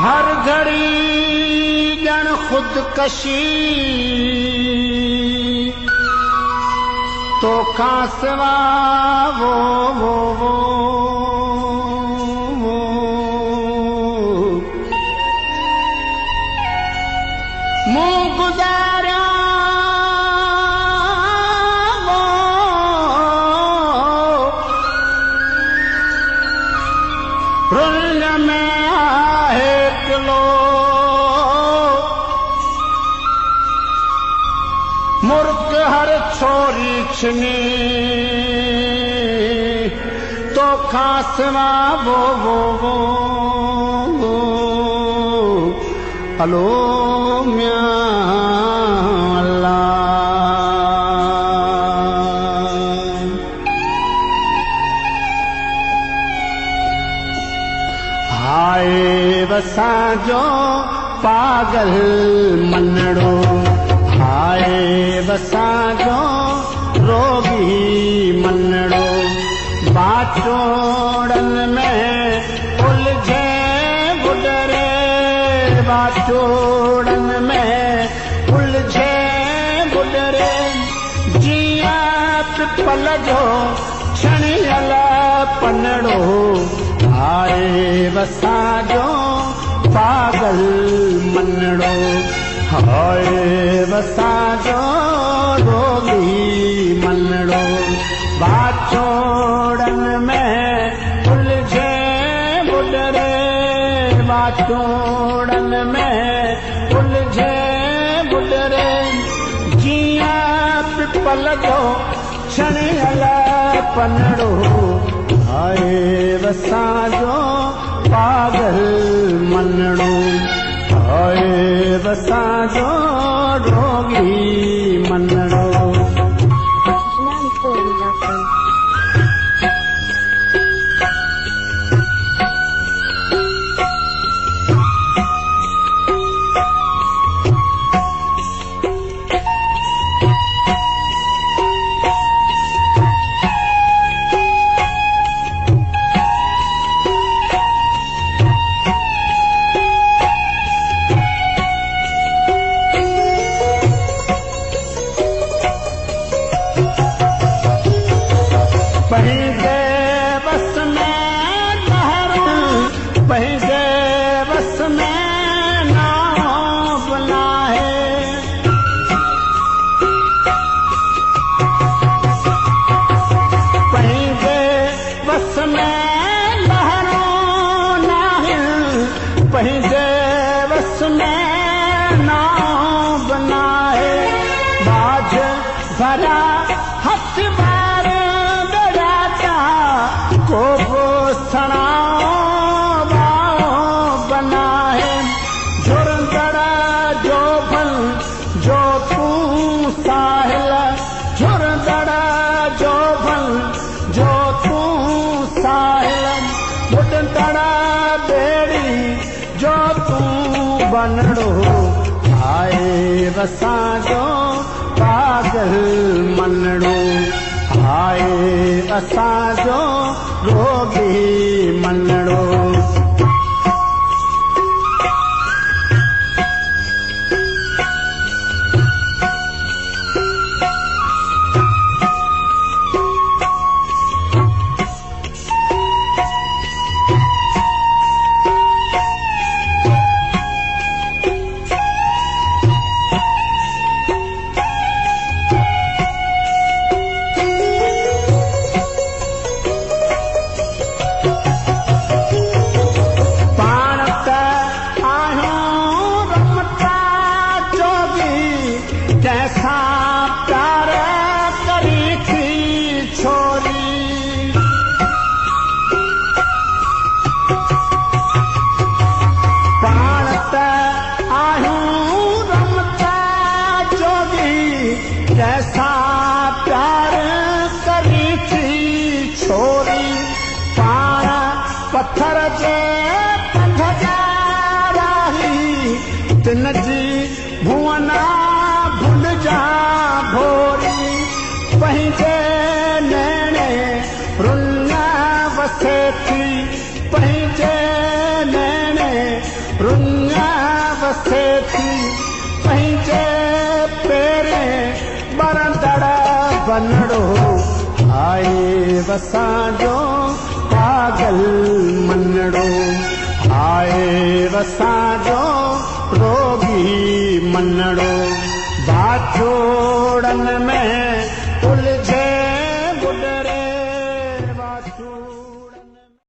हर घड़ी जन खुदकशी तो का सिवा वो मुंह गुजारा रुल में आहे किलो मुर्क हर छोरी छिनी तो खासवा वो हलो म्या अल्लाह हाय वसाजो पागल मनड़ो हाय वसाजो रोगी मनड़ो बाचोड़न में उलझे बुडरे बाचोड़न में उलझे बुडरे जिया पिपल जो छणियल पनड़ो हाय वसाजो पागल मनड़ो हाय वसाजो रोगी मनड़ो बाचोड़न में उलझे बुडरे बाचोड़न में उलझे बुडरे जिया पिपल जो छणियल पनड़ो हाय वसाजो पागल मनड़ो हाय वसाजो रोगी मनड़ो पहिंजे बस में लहरों पहिंजे बस में नाव बनाए पहिंजे बस में लहरों नाहिल पहिंजे बस में नाव बनाए बाज भरा हथ को सणाओ बना है झुरंदड़ा जो फल जो तू साहिल झुरंदड़ा जो फल जो तू साहिल बुडंदड़ा बेड़ी जो तू बनड़ो आए वसाजो पागल मनड़ो हाय असाजो रोगी मनड़ो त आहियूं रमता जोगी कैसा प्यार करी थी छोरी पाण पत्थर जे पंध जा राही तिन जी भुवना भुल जा भोरी पंहिंजे नैणे रुन वसे थी पंहिंजे नैणे रुन वसे थी पंहिंजे पेरे बरंदड़ बनड़ो आए वसांजो पागल मनड़ो आए वसांजो रोगी मनड़ो बाछोड़न में